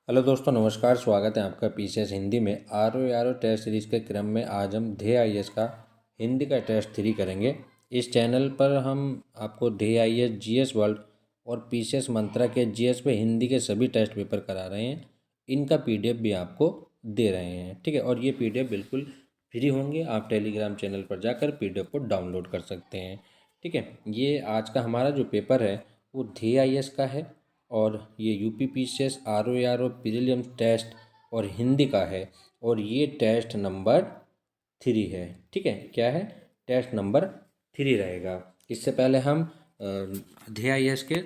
Hello दोस्तों, नमस्कार। स्वागत है आपका पीसीएस हिंदी में आर ओ टेस्ट सीरीज़ के क्रम में आज हम ध्येय आईएएस का हिंदी का टेस्ट 3 करेंगे। इस चैनल पर हम आपको ध्येय आईएएस, जीएस वर्ल्ड और पीसीएस मंत्रा के जीएस पे हिंदी के सभी टेस्ट पेपर करा रहे हैं। इनका पीडीएफ भी आपको दे रहे हैं, ठीक है। और ये पीडीएफ बिल्कुल फ्री होंगे। आप टेलीग्राम चैनल पर जाकर पीडीएफ को डाउनलोड कर सकते हैं, ठीक है। ये आज का हमारा जो पेपर है वो ध्येय आईएएस का है और ये UP PCS, RO prelims test और हिंदी का है। और ये टेस्ट नंबर 3 है, ठीक है। क्या है? टेस्ट नंबर 3 रहेगा। इससे पहले हम ध्येय आईएएस के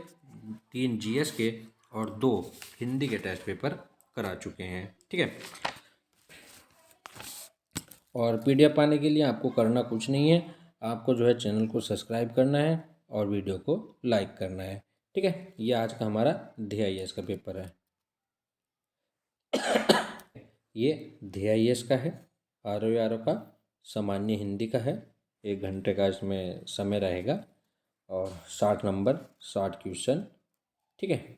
3 जीएस के और 2 हिंदी के टेस्ट पेपर करा चुके हैं, ठीक है। और पीडीएफ पाने के लिए आपको करना कुछ नहीं है। आपको जो है चैनल को सब्सक्राइब करना है और वीडियो को लाइक करना है, ठीक है। ये आज का हमारा ध्येय आईएएस का पेपर है। ये ध्येय आईएएस का है, आरओ का सामान्य हिंदी का है। 1 घंटे का इसमें समय रहेगा और 60 नंबर, 60 क्वेश्चन, ठीक है।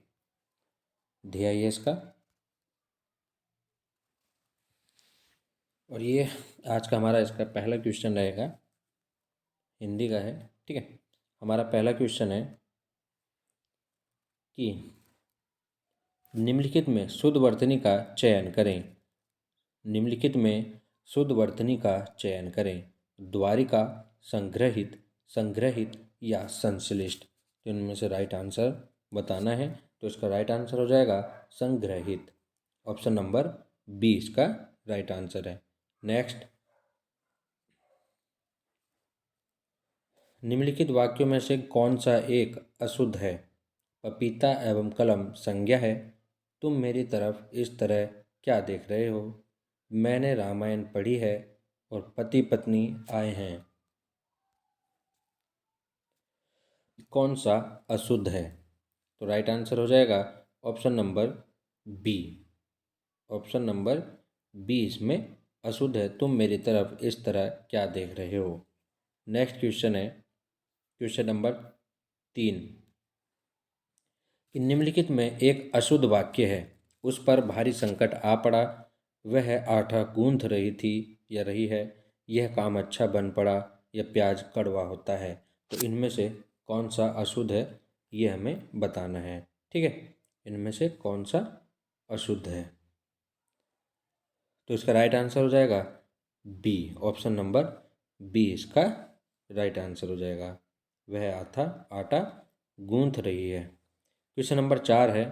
ध्येय आईएएस का। और ये आज का हमारा इसका पहला क्वेश्चन रहेगा, हिंदी का है, ठीक है। हमारा पहला क्वेश्चन है कि निम्नलिखित में शुद्ध वर्तनी का चयन करें। निम्नलिखित में शुद्ध वर्तनी का चयन करें। द्वारिका, संग्रहित, संग्रहित या संश्लिष्ट। तो इनमें से राइट आंसर बताना है। तो इसका राइट आंसर हो जाएगा संग्रहित। ऑप्शन नंबर बी इसका राइट आंसर है। नेक्स्ट, निम्नलिखित वाक्यों में से कौन सा एक अशुद्ध है? पपीता एवं कलम संज्ञा है। तुम मेरी तरफ इस तरह क्या देख रहे हो? मैंने रामायण पढ़ी है और पति पत्नी आए हैं। कौन सा अशुद्ध है? तो राइट आंसर हो जाएगा option number B. Option number B इसमें अशुद्ध है। तुम मेरी तरफ इस तरह क्या देख रहे हो। नेक्स्ट क्वेश्चन है क्वेश्चन नंबर 3। निम्नलिखित में एक अशुद्ध वाक्य है। उस पर भारी संकट आ पड़ा, वह आटा गूंथ रही थी या रही है। यह काम अच्छा बन पड़ा या प्याज कड़वा होता है। तो इनमें से कौन सा अशुद्ध है ये हमें बताना है, ठीक है। इनमें से कौन सा अशुद्ध है? तो इसका राइट आंसर हो जाएगा बी। ऑप्शन नंबर बी इसका राइट आंसर हो जाएगा। वह आटा गूंथ रही है। क्वेश्चन नंबर 4 है,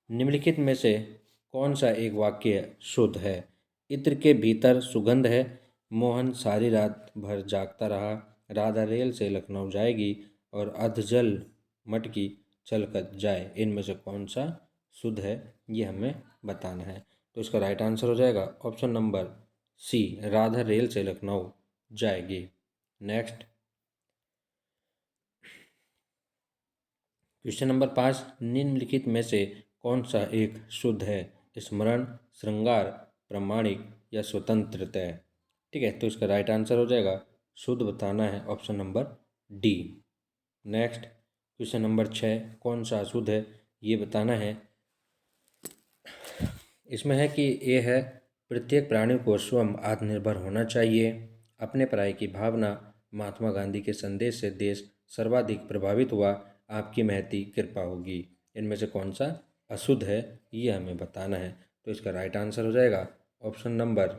निम्नलिखित में से कौन सा एक वाक्य शुद्ध है? इत्र के भीतर सुगंध है। मोहन सारी रात भर जागता रहा। राधा रेल से लखनऊ जाएगी और अधजल मटकी छलकत जाए। इनमें से कौन सा शुद्ध है ये हमें बताना है। तो इसका राइट आंसर हो जाएगा option number C, Radha rail से लखनऊ जाएगी। नेक्स्ट, क्वेश्चन नंबर 5, निम्नलिखित में से कौन सा एक शुद्ध है? स्मरण, श्रृंगार, प्रामाणिक या स्वतंत्रता। ठीक है, तो इसका राइट आंसर हो जाएगा, शुद्ध बताना है, option number D. Next, question number 6, कौन सा अशुद्ध है ये बताना है। इसमें है कि ये है, प्रत्येक प्राणी को स्वयं आत्मनिर्भर होना चाहिए। अपने पराये की भावना, महात्मा गांधी के संदेश से देश सर्वाधिक प्रभावित हुआ। आपकी महती कृपा होगी। इनमें से कौन सा अशुद्ध है ये हमें बताना है। तो इसका राइट आंसर हो जाएगा ऑप्शन नंबर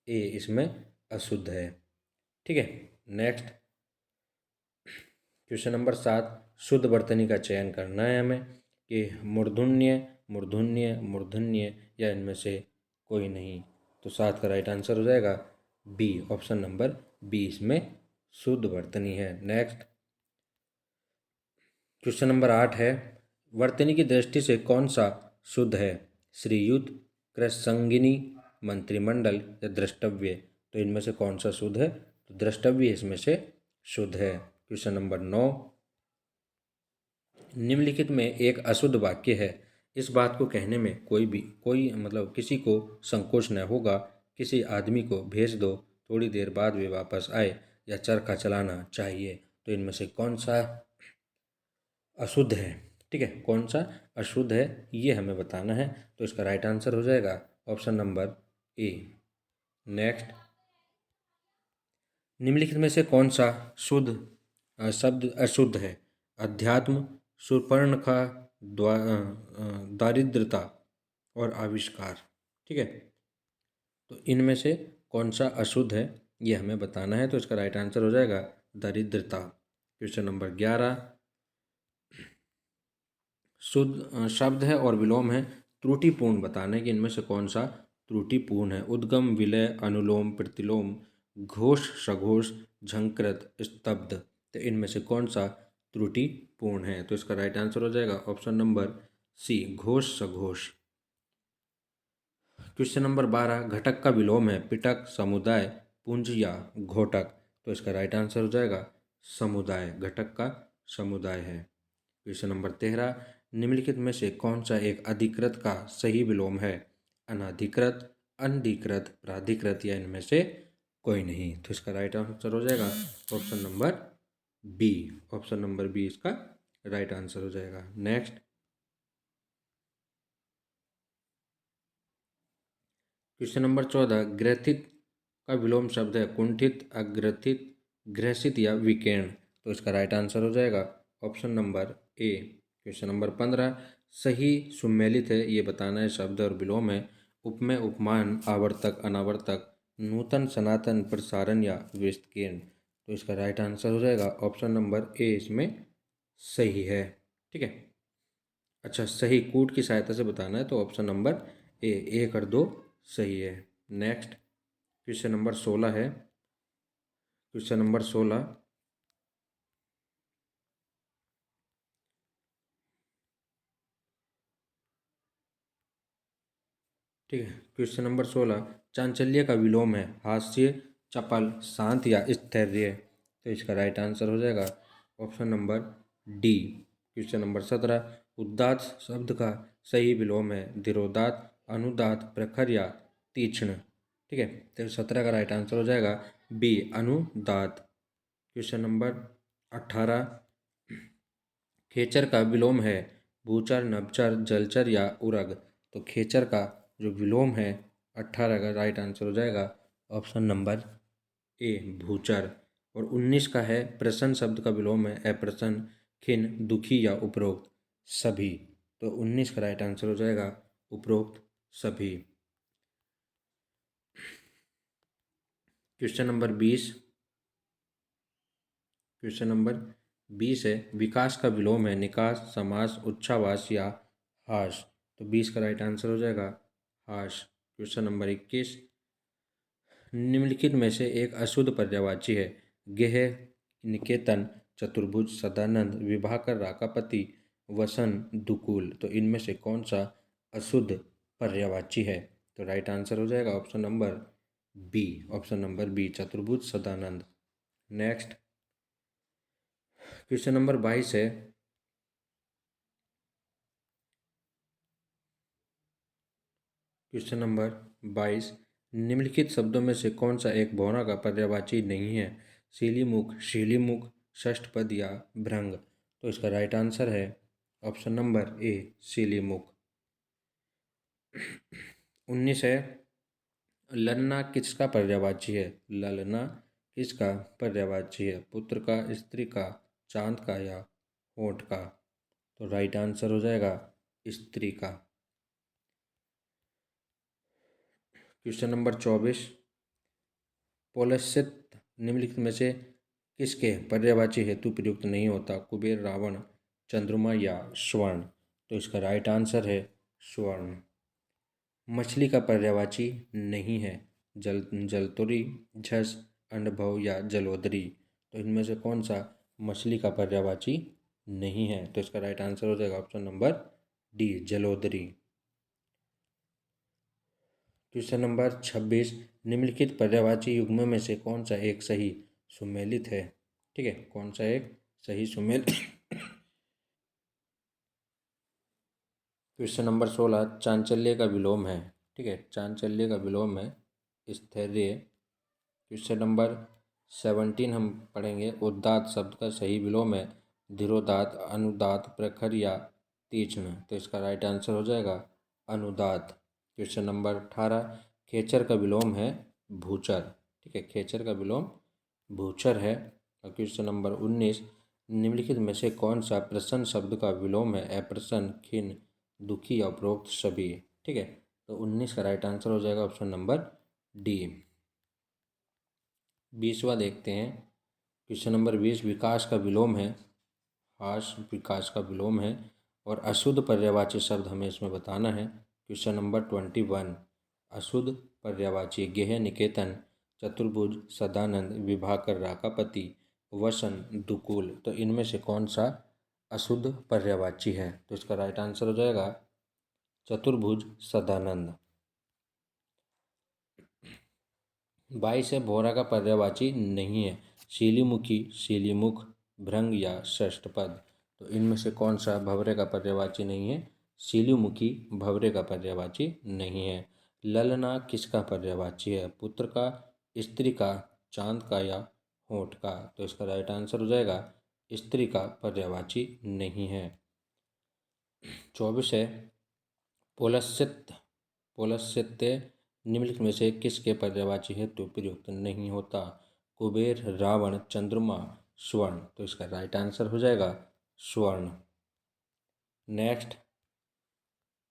ए, इसमें अशुद्ध है। ठीक है। नेक्स्ट, क्वेश्चन नंबर 7, शुद्ध वर्तनी का चयन करना है हमें कि मूर्धन्य, मूर्धन्य, मूर्धन्य या इनमें से कोई नहीं। तो 7 का राइट आंसर हो जाएगा बी, ऑप्शन नंबर बी इसमें शुद्ध वर्तनी है। नेक्स्ट, क्वेश्चन नंबर 8 है, वर्तनी की दृष्टि से कौन सा शुद्ध है? श्रीयुत, कृतसंगिनी, मंत्रिमंडल या द्रष्टव्य। तो इनमें से कौन सा शुद्ध है? तो द्रष्टव्य इसमें से शुद्ध है। क्वेश्चन नंबर 9, निम्नलिखित में एक अशुद्ध वाक्य है। इस बात को कहने में कोई मतलब किसी को संकोच न होगा। किसी आदमी को भेज दो, थोड़ी देर बाद वे वापस आए, या चरखा चलाना चाहिए। तो इनमें से कौन सा अशुद्ध है? ठीक है, कौन सा अशुद्ध है ये हमें बताना है। तो इसका राइट आंसर हो जाएगा ऑप्शन नंबर ए। नेक्स्ट, निम्नलिखित में से कौन सा शब्द अशुद्ध है? अध्यात्म, शूर्पणखा, दारिद्रता और आविष्कार। ठीक है, तो इनमें से कौन सा अशुद्ध है ये हमें बताना है। तो इसका राइट आंसर हो जाएगा दारिद्रता। क्वेश्चन नंबर 11, शुद्ध शब्द है और विलोम है, त्रुटिपूर्ण बताना है कि इनमें से कौन सा त्रुटिपूर्ण है। उद्गम, विलय, अनुलोम, प्रतिलोम, घोष, सघोष, झंकृत, स्तब्ध। तो इनमें से कौन सा त्रुटिपूर्ण है? तो इसका राइट आंसर हो जाएगा ऑप्शन नंबर सी, घोष, सघोष। क्वेश्चन नंबर 12, घटक का विलोम है, पिटक, समुदाय, पुंज या घोटक। तो इसका राइट आंसर हो जाएगा समुदाय, घटक का समुदाय है। क्वेश्चन नंबर 13, निम्नलिखित में से कौन सा एक अधिकृत का सही विलोम है? अनाधिकृत, अनधिकृत, प्राधिकृत या इनमें से कोई नहीं। तो इसका राइट आंसर हो जाएगा option number B. Option number B इसका राइट आंसर हो जाएगा। नेक्स्ट, क्वेश्चन नंबर 14, ग्रथित का विलोम शब्द है, कुंठित, अग्रथित, ग्रसित या विकीर्ण। तो इसका राइट आंसर हो जाएगा option number A. Question number 15, सही सुमेलित है ये बताना है शब्द और विलोम है, उपमेय, उपमान, आवर्तक, अनावर्तक, नूतन, सनातन, प्रसारण या विस्तीर्ण। तो इसका राइट आंसर हो जाएगा ऑप्शन नंबर ए इसमें सही है। ठीक है, अच्छा, सही कूट की सहायता से बताना है तो ऑप्शन नंबर ए, 1 और 2 सही है। नेक्स्ट, क्वेश्चन नंबर 16 है। क्वेश्चन नंबर 16, ठीक है, क्वेश्चन नंबर 16, चांचल्य का विलोम है, हास्य, चपल, शांत या स्थैर्य। तो इसका राइट आंसर हो जाएगा option number D. Question number 17, उदात्त शब्द का सही विलोम है, धीरोदात्त, अनुदात्त, प्रखर या तीक्ष्ण। ठीक है, तो 17 का राइट आंसर हो जाएगा बी, अनुदात्त। क्वेश्चन नंबर 18, खेचर का विलोम है, भूचर, नभचर, जलचर या उरग। तो खेचर का जो विलोम है 18 का राइट आंसर हो जाएगा ऑप्शन नंबर ए, भूचर। और 19 का है, प्रसन्न शब्द का विलोम है, अप्रसन्न, खिन्न, दुखी या उपरोक्त सभी। तो 19 का राइट आंसर हो जाएगा उपरोक्त सभी। क्वेश्चन नंबर 20, क्वेश्चन नंबर 20 है, विकास का विलोम है, निकास, समास, उच्छ्वास या हास। तो 20 का राइट आंसर हो जाएगा हास। क्वेश्चन नंबर 21, निम्नलिखित में से एक अशुद्ध पर्यायवाची है, गेह, निकेतन, चतुर्भुज, सदानंद, विभाकर, राकापति, वसन, दुकूल। तो इनमें से कौन सा अशुद्ध पर्यायवाची है? तो राइट आंसर हो जाएगा option number B. Option number B, चतुर्भुज, सदानंद। नेक्स्ट, क्वेश्चन नंबर 22 है। क्वेश्चन नंबर 22, निम्नलिखित शब्दों में से कौन सा एक बहुना का पर्यायवाची नहीं है? शिलीमुख, शीलीमुख, षष्ठपद या भ्रंग। तो इसका राइट आंसर है ऑप्शन नंबर ए, शिलीमुख। 19 है, ललना किसका पर्यायवाची है? ललना किसका पर्यायवाची है? पुत्र का, स्त्री का, चांद का या होठ का। तो राइट आंसर हो जाएगा स्त्री का। क्वेश्चन नंबर 24, पौलस्त्य निम्नलिखित में से किसके पर्यायवाची हेतु प्रयुक्त नहीं होता? कुबेर, रावण, चंद्रमा या स्वर्ण। तो इसका राइट आंसर है स्वर्ण। मछली का पर्यायवाची नहीं है, जलतुरी, झस, अंडभव या जलोदरी। तो इनमें से कौन सा मछली का पर्यायवाची नहीं है? तो इसका राइट आंसर हो जाएगा ऑप्शन नंबर डी, जलोदरी। क्वेश्चन नंबर 26, निम्नलिखित पर्यायवाची युग्मों में से कौन सा एक सही सुमेलित है? ठीक है, कौन सा एक सही सुमेलित? क्वेश्चन नंबर 16, चांचल्य का विलोम है। ठीक है, चांचल्य का विलोम है स्थैर्य। क्वेश्चन नंबर 17 हम पढ़ेंगे, उदात्त शब्द का सही विलोम है, धीरोदात्त, अनुदात्त, प्रखर या तीक्ष्ण, तो इसका राइट आंसर हो जाएगा अनुदात। क्वेश्चन नंबर 18, खेचर का विलोम है भूचर। ठीक है, खेचर का विलोम भूचर है। और क्वेश्चन नंबर 19, निम्नलिखित में से कौन सा प्रसन्न शब्द का विलोम है अप्रसन्न, खिन्न, दुखी या उपरोक्त सभी। ठीक है, तो 19 का राइट आंसर हो जाएगा ऑप्शन नंबर डी। 20वां देखते हैं। क्वेश्चन नंबर 20, विकास का विलोम है हास, विकास का विलोम है। और अशुद्ध पर्यायवाची शब्द हमें इसमें बताना है। क्वेश्चन नंबर 21, अशुद्ध पर्यायवाची गेह, निकेतन, चतुर्भुज, सदानंद, विभाकर, राकापति, वसन, दुकुल। तो इनमें से कौन सा अशुद्ध पर्यायवाची है। तो इसका राइट आंसर हो जाएगा चतुर्भुज, सदानंद। 22 है, भौरा का पर्यायवाची नहीं है शीलीमुखी, शीलीमुख, भृंग या षष्ठपद। तो इनमें से कौन सा भंवरे का पर्यायवाची नहीं है। शीलीमुखी भंवरे का पर्यायवाची नहीं है। ललना किसका पर्यायवाची है, पुत्र का, स्त्री का, चांद का या होठ का। तो इसका राइट आंसर हो जाएगा स्त्री का पर्यायवाची नहीं है। 24 है, पोलस्थित, पोलस्थित्य निम्नलिखित में से किसके पर्यायवाची हेतु प्रयुक्त नहीं होता। कुबेर, रावण, चंद्रमा, स्वर्ण। तो इसका राइट आंसर हो जाएगा स्वर्ण। नेक्स्ट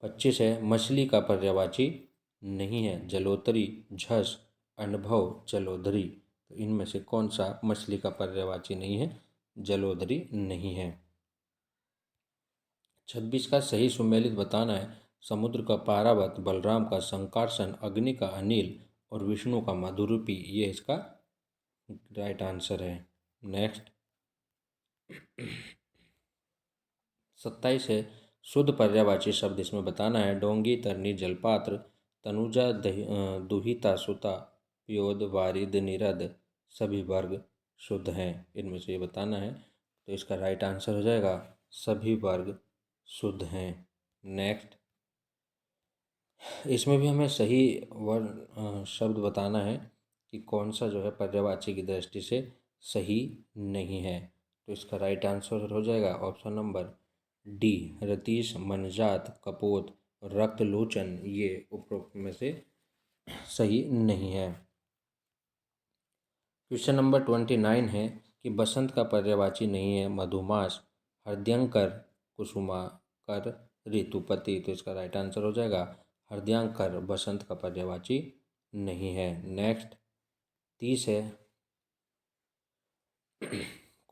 25 है, मछली का पर्यायवाची नहीं है जलोतरी, झस, अनुभव, जलोधरी। तो इनमें से कौन सा मछली का पर्यायवाची नहीं है, जलोधरी नहीं है। 26 का सही सुमेलित बताना है। समुद्र का पारावत, बलराम का संकर्षण, अग्नि का अनिल और विष्णु का मधुरूपी, ये इसका राइट आंसर है। नेक्स्ट 27 है, शुद्ध पर्यायवाची शब्द इसमें बताना है। डोंगी, तरनी, जलपात्र, तनुजा, दुहिता, सुता, प्योद, वारिद, निरद, सभी वर्ग शुद्ध हैं। इनमें से ये बताना है। तो इसका राइट आंसर हो जाएगा सभी वर्ग शुद्ध हैं। नेक्स्ट, इसमें भी हमें सही वर्ण शब्द बताना है कि कौन सा जो है पर्यायवाची की दृष्टि से सही नहीं है। तो इसका राइट आंसर हो जाएगा ऑप्शन नंबर डी, रतीश, मनजात, कपोत और रक्तलोचन, ये उपरोक्त में से सही नहीं है। क्वेश्चन नंबर 29 है कि बसंत का पर्यायवाची नहीं है मधुमास, हृदयंकर, कुसुमाकर, ऋतुपति। तो इसका राइट आंसर हो जाएगा हृदयंकर बसंत का पर्यायवाची नहीं है। नेक्स्ट 30 है,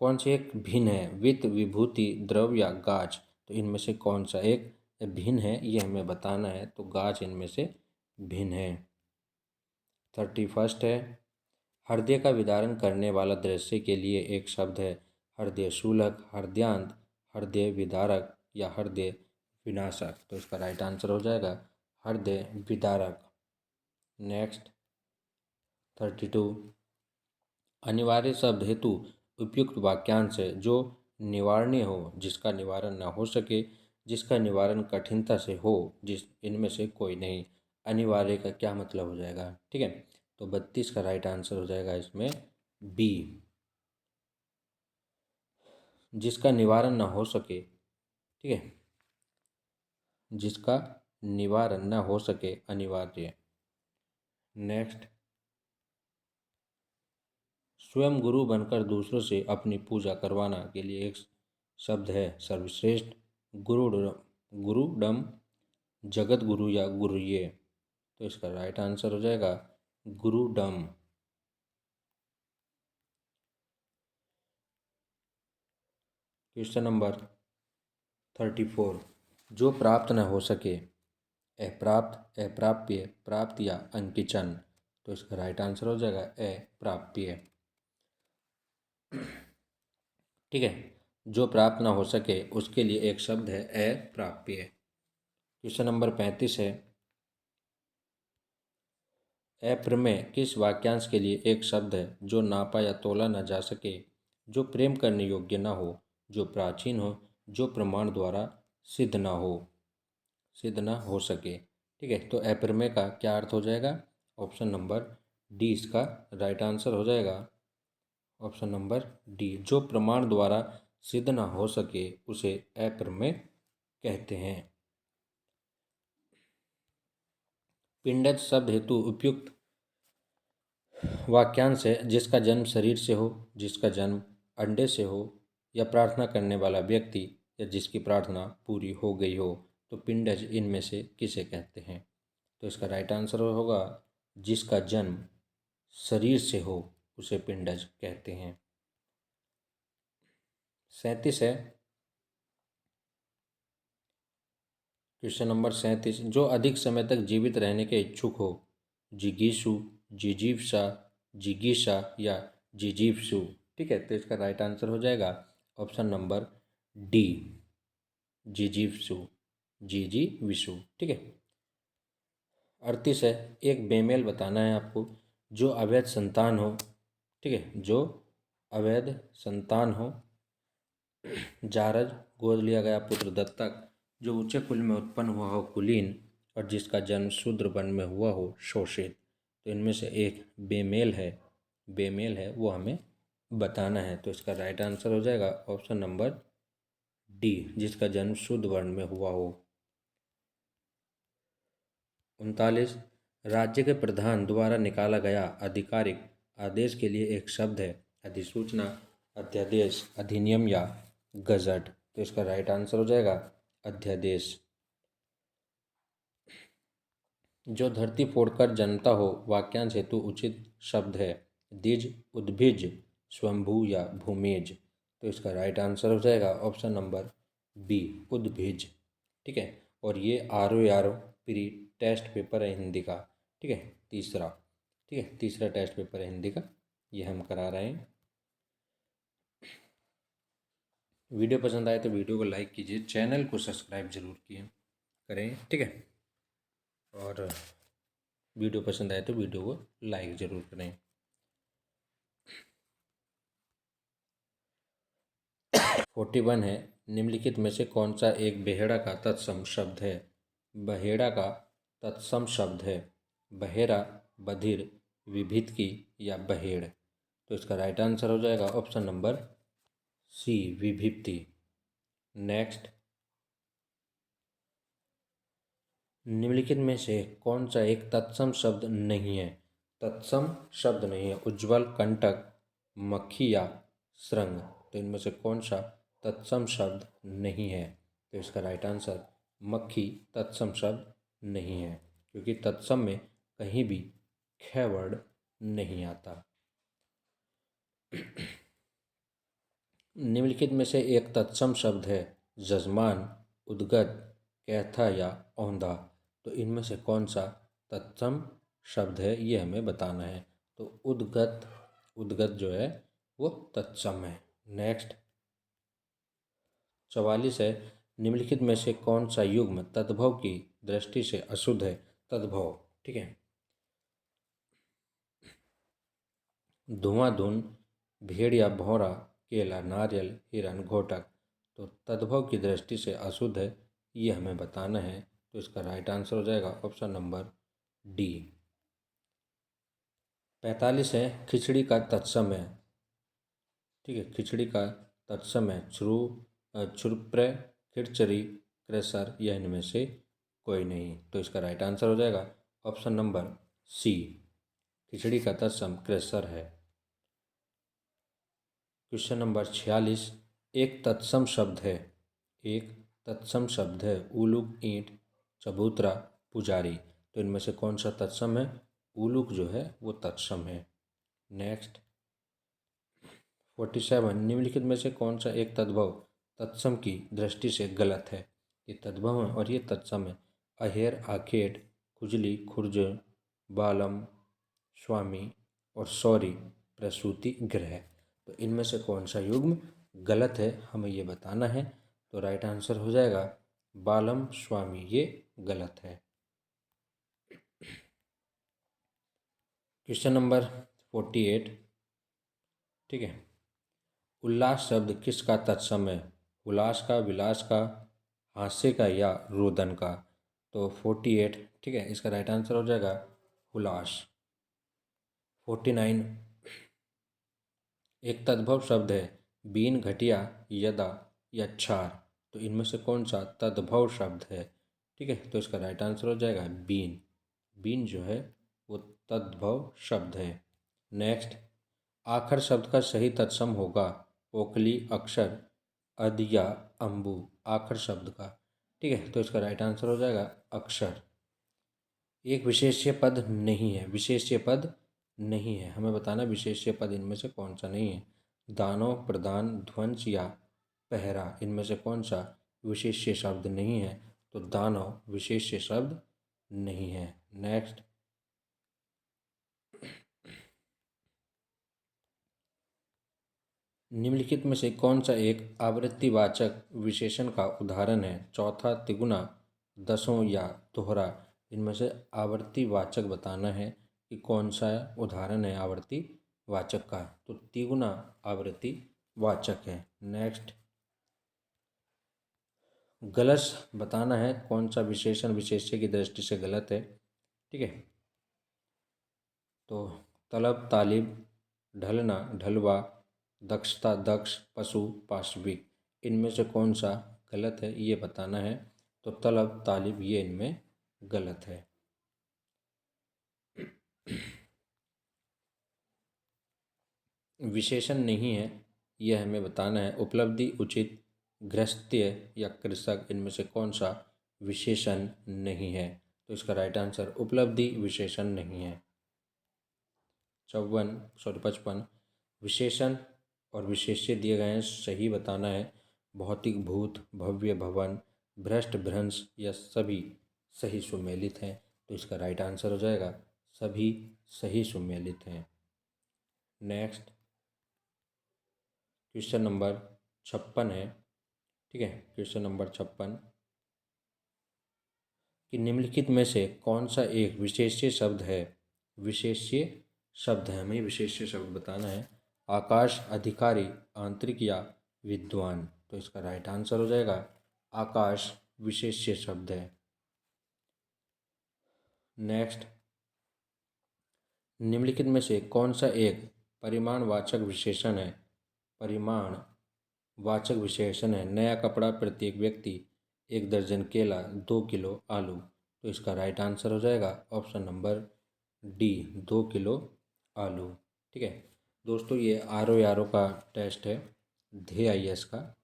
कौन से एक भिन्न है, वित्त, विभूति, द्रव्य या गाछ। तो इनमें से कौन सा एक भिन्न है, ये हमें बताना है। तो गाछ इनमें से भिन्न है। 31 है, हृदय का विदारण करने वाला दृश्य के लिए एक शब्द है हृदय शूलक, हृदयांत, हृदय विदारक या हृदय विनाशक। तो इसका राइट आंसर हो जाएगा हृदय विदारक। नेक्स्ट 32, अनिवार्य शब्द हेतु उपयुक्त वाक्यांश है जो निवारणीय हो, जिसका निवारण न हो सके, जिसका निवारण कठिनता से हो, जिस इनमें से कोई नहीं। अनिवार्य का क्या मतलब हो जाएगा। ठीक है, तो 32 का राइट आंसर हो जाएगा इसमें बी, जिसका निवारण न हो सके। ठीक है, जिसका निवारण न हो सके, अनिवार्य। नेक्स्ट, स्वयं गुरु बनकर दूसरों से अपनी पूजा करवाना के लिए एक शब्द है सर्वश्रेष्ठ, गुरुडम, जगत गुरु या गुरुये। तो इसका राइट आंसर हो जाएगा गुरुडम। क्वेश्चन नंबर 34, जो प्राप्त न हो सके, अप्राप्त, अप्राप्य, प्राप्त या अंकिचन। तो इसका राइट आंसर हो जाएगा अप्राप्य। ठीक है, जो प्राप्त ना हो सके उसके लिए एक शब्द है अप्राप्य। क्वेश्चन नंबर 35 है, अप्रमेय किस वाक्यांश के लिए एक शब्द है जो नापा या तोला न जा सके, जो प्रेम करने योग्य ना हो, जो प्राचीन हो, जो प्रमाण द्वारा सिद्ध ना हो, सिद्ध ना हो सके। ठीक है, तो अप्रमेय का क्या अर्थ हो जाएगा। ऑप्शन नंबर डी इसका राइट आंसर हो जाएगा। ऑप्शन नंबर डी, जो प्रमाण द्वारा सिद्ध ना हो सके उसे अप्रमेय कहते हैं। पिंडज शब्द हेतु उपयुक्त वाक्यांश है जिसका जन्म शरीर से हो, जिसका जन्म अंडे से हो, या प्रार्थना करने वाला व्यक्ति या जिसकी प्रार्थना पूरी हो गई हो। तो पिंडज इनमें से किसे कहते हैं? तो इसका राइट आंसर होगा जिसका जन्म शरीर से हो उसे पिंडज कहते हैं। 37 है क्वेश्चन नंबर 37, जो अधिक समय तक जीवित रहने के इच्छुक हो, जिगीषु, जिजीविषा, जिगीषा या जिजीविषु। ठीक है, तो इसका राइट आंसर हो जाएगा ऑप्शन नंबर डी, जिजीविषु, जिजीविषु। ठीक है। 38 है, एक बेमेल बताना है आपको जो अवैध संतान हो। ठीक है, जो अवैध संतान हो, जारज, गोद लिया गया पुत्र दत्तक, जो ऊंचे कुल में उत्पन्न हुआ हो कुलीन, और जिसका जन्म शूद्र वर्ण में हुआ हो शोषित। तो इनमें से एक बेमेल है वो हमें बताना है। तो इसका राइट आंसर हो जाएगा ऑप्शन नंबर डी, जिसका जन्म शुद्ध वर्ण में हुआ हो। 39, राज्य के प्रधान द्वारा निकाला गया आधिकारिक आदेश के लिए एक शब्द है अधिसूचना, अध्यादेश, अधिनियम या गजट। तो इसका राइट आंसर हो जाएगा अध्यादेश। जो धरती फोड़कर जन्मता हो वाक्यांश हेतु उचित शब्द है द्विज, उद्भिज, स्वयंभू या भूमिज। तो इसका राइट आंसर हो जाएगा ऑप्शन नंबर बी, उद्भिज। ठीक है, और ये आर प्री टेस्ट पेपर है हिंदी का। ठीक है, तीसरा। ठीक है, तीसरा टेस्ट पेपर है हिंदी का, ये हम करा रहे हैं। वीडियो पसंद आए तो वीडियो को लाइक कीजिए, चैनल को सब्सक्राइब जरूर करें। ठीक है, और वीडियो पसंद आए तो वीडियो को लाइक ज़रूर करें। 41 है, निम्नलिखित में से कौन सा एक बेहेड़ा का तत्सम शब्द है? बहेड़ा का तत्सम शब्द है बहेरा, बधिर, विभितकी या बहेड़। तो इसका राइट आंसर हो जाएगा ऑप्शन नंबर सी, विभिक्ति। नेक्स्ट, निम्नलिखित में से कौन सा एक तत्सम शब्द नहीं है? तत्सम शब्द नहीं है उज्ज्वल, कंटक, मक्खी या श्रृंग। तो इनमें से कौन सा तत्सम शब्द नहीं है? तो इसका राइट आंसर मक्खी तत्सम शब्द नहीं है, क्योंकि तत्सम में कहीं भी ख वर्ड नहीं आता। निम्नलिखित में से एक तत्सम शब्द है जजमान, उद्गत, कैथा या औंधा। तो इनमें से कौन सा तत्सम शब्द है ये हमें बताना है। तो उद्गत जो है वो तत्सम है। नेक्स्ट, 44 है, निम्नलिखित में से कौन सा युग्म तद्भव की दृष्टि से अशुद्ध है? तद्भव। ठीक है, धुआंधुन, भेड़ या भौरा, केला, नारियल, हिरण, घोटक। तो तद्भव की दृष्टि से अशुद्ध है ये हमें बताना है। तो इसका राइट आंसर हो जाएगा ऑप्शन नंबर डी। 45 है, खिचड़ी का तत्सम है। ठीक है, खिचड़ी का तत्सम है क्षुरप्र, खिचड़ी, क्रेसर या इनमें से कोई नहीं। तो इसका राइट आंसर हो जाएगा ऑप्शन नंबर सी, खिचड़ी का तत्सम क्रेसर है। क्वेश्चन नंबर 46, एक तत्सम शब्द है उलूक, ईंट, चबूतरा, पुजारी। तो इनमें से कौन सा तत्सम है? उलूक जो है वो तत्सम है। नेक्स्ट, 47, निम्नलिखित में से कौन सा एक तद्भव तत्सम की दृष्टि से गलत है? ये तद्भव है और ये तत्सम है अहेर, आखेट, खुजली, खुर्ज, बालम, स्वामी और सौरी, प्रसूति, गृह। तो इनमें से कौन सा युग्म गलत है हमें ये बताना है। तो राइट आंसर हो जाएगा बालम, स्वामी, ये गलत है। क्वेश्चन नंबर 48, ठीक है, उल्लास शब्द किसका तत्सम है? उल्लास का, विलास का, हास्य का या रोदन का। तो 48, ठीक है, इसका राइट आंसर हो जाएगा उल्लास। 49, एक तद्भव शब्द है बीन, घटिया, यदा या क्षार। तो इनमें से कौन सा तद्भव शब्द है? ठीक है, तो इसका राइट आंसर हो जाएगा बीन। बीन जो है वो तद्भव शब्द है। नेक्स्ट, आखर शब्द का सही तत्सम होगा ओखली, अक्षर, अद या अम्बु। आखर शब्द का, ठीक है, तो इसका राइट आंसर हो जाएगा अक्षर। एक विशेष्य पद नहीं है, विशेष्य पद नहीं है, हमें बताना विशेष्य पद इनमें से कौन सा नहीं है। दानव, प्रदान, ध्वंस या पहरा, इनमें से कौन सा विशेष्य शब्द नहीं है? तो दानव विशेष्य शब्द नहीं है। नेक्स्ट, निम्नलिखित में से कौन सा एक आवृत्तिवाचक विशेषण का उदाहरण है? चौथा, तिगुना, दसों या दोहरा। इनमें से आवर्तीवाचक बताना है कि कौन सा उदाहरण है आवर्तीवाचक का। तो तिगुना आवर्तीवाचक है। नेक्स्ट, गलत बताना है कौन सा विशेषण विशेष्य की दृष्टि से गलत है। ठीक है, तो तलब, तालिब, ढलना, ढलवा, दक्षता, दक्ष, पशु, पाशविक, इनमें से कौन सा गलत है ये बताना है। तो तलब, तालिब ये इनमें गलत है। विशेषण नहीं है यह हमें बताना है। उपलब्धि, उचित, गृहस्थ्य या कृषक, इनमें से कौन सा विशेषण नहीं है? तो इसका राइट आंसर उपलब्धि विशेषण नहीं है। 55 विशेषण और विशेष्य दिए गए हैं, सही बताना है। भौतिक, भूत, भव्य, भवन, भ्रष्ट, भ्रंश या सभी सही सुमेलित हैं। तो इसका राइट आंसर हो जाएगा सभी सही सुमेलित हैं। नेक्स्ट, क्वेश्चन नंबर 56 है। ठीक है, क्वेश्चन नंबर 56 कि निम्नलिखित में से कौन सा एक विशेष्य शब्द है? विशेष्य शब्द है, हमें विशेष्य शब्द बताना है। आकाश, अधिकारी, आंतरिक या विद्वान। तो इसका राइट आंसर हो जाएगा आकाश विशेष्य शब्द है। नेक्स्ट, निम्नलिखित में से कौन सा एक परिमाणवाचक विशेषण है? परिमाण वाचक विशेषण है। नया कपड़ा, प्रत्येक व्यक्ति, 1 दर्जन केला, 2 किलो आलू। तो इसका राइट आंसर हो जाएगा ऑप्शन नंबर डी, 2 किलो आलू। ठीक है दोस्तों, ये RO का टेस्ट है, DIS का,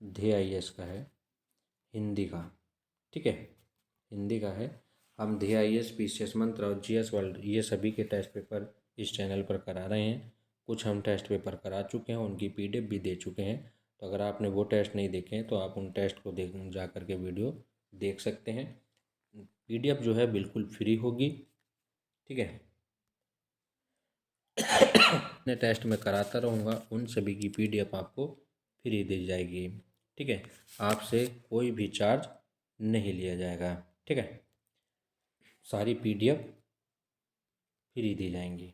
DIS का है, हिंदी का। ठीक है, हिंदी का है। हम DIS, PCS मंत्र और GS वर्ल्ड ये सभी के टेस्ट पेपर इस चैनल पर करा रहे हैं। कुछ हम टेस्ट पेपर करा चुके हैं, उनकी PDF भी दे चुके हैं। तो अगर आपने वो टेस्ट नहीं देखे हैं तो आप उन टेस्ट को देख जा कर के वीडियो देख सकते हैं। PDF जो है बिल्कुल फ्री होगी। ठीक है, मैं टेस्ट में कराता रहूँगा, उन सभी की PDF आपको फ्री दी जाएगी। ठीक है, आपसे कोई भी चार्ज नहीं लिया जाएगा। ठीक है, सारी PDF फ्री दी जाएंगी।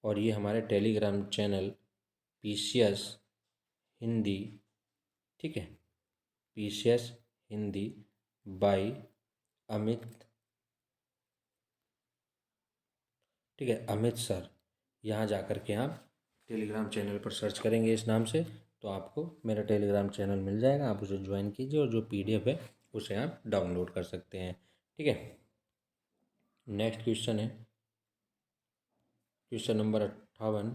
और ये हमारे टेलीग्राम चैनल PCS हिंदी, ठीक है, PCS हिंदी बाय अमित, ठीक है, अमित सर। यहाँ जा कर के आप टेलीग्राम चैनल पर सर्च करेंगे इस नाम से तो आपको मेरा टेलीग्राम चैनल मिल जाएगा। आप उसे ज्वाइन कीजिए और जो PDF है उसे आप डाउनलोड कर सकते हैं। ठीक है, नेक्स्ट क्वेश्चन है क्वेश्चन नंबर 58।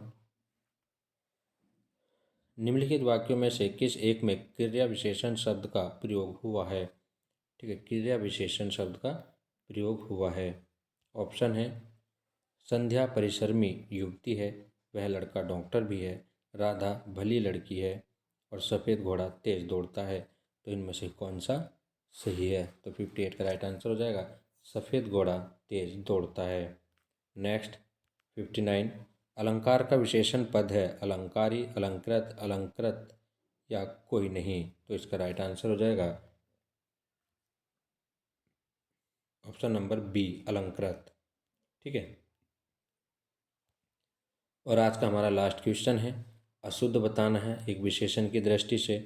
निम्नलिखित वाक्यों में से किस एक में क्रिया विशेषण शब्द का प्रयोग हुआ है? ठीक है, क्रिया विशेषण शब्द का प्रयोग हुआ है। ऑप्शन है, संध्या परिश्रमी युवती है, वह लड़का डॉक्टर भी है, राधा भली लड़की है और सफ़ेद घोड़ा तेज दौड़ता है। तो इनमें से कौन सा सही है? तो 58 का राइट आंसर हो जाएगा सफ़ेद घोड़ा तेज दौड़ता है। नेक्स्ट 59, अलंकार का विशेषण पद है अलंकारी, अलंकृत, अलंकृत या कोई नहीं। तो इसका राइट आंसर हो जाएगा ऑप्शन नंबर बी, अलंकृत। ठीक है, और आज का हमारा लास्ट क्वेश्चन है, अशुद्ध बताना है एक विशेषण की दृष्टि से।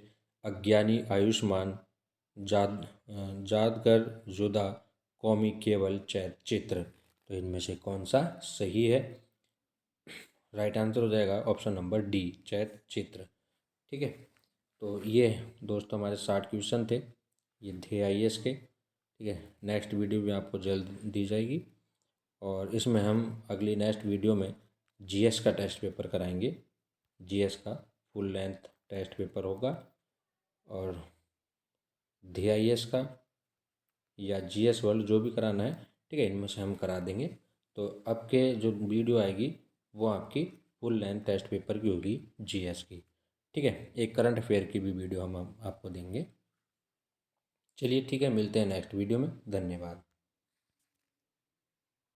अज्ञानी, आयुष्मान, जादगर, जुदा, कौमी, केवल, चित्र। तो इनमें से कौन सा सही है? राइट आंसर हो जाएगा ऑप्शन नंबर डी, चित्र। ठीक है, तो ये दोस्तों हमारे 60 क्वेश्चन थे, ये थे IAS के। ठीक है, नेक्स्ट वीडियो भी आपको जल्द दी जाएगी और इसमें हम अगली नेक्स्ट वीडियो में GS का टेस्ट पेपर कराएंगे। GS का फुल लेंथ टेस्ट पेपर होगा और DIS का या GS वर्ल्ड जो भी कराना है, ठीक है, इनमें से हम करा देंगे। तो अब के जो वीडियो आएगी वो आपकी फुल लेंथ टेस्ट पेपर की होगी, GS की। ठीक है, एक करंट अफेयर की भी वीडियो हम आपको देंगे। चलिए ठीक है, मिलते हैं नेक्स्ट वीडियो में। धन्यवाद।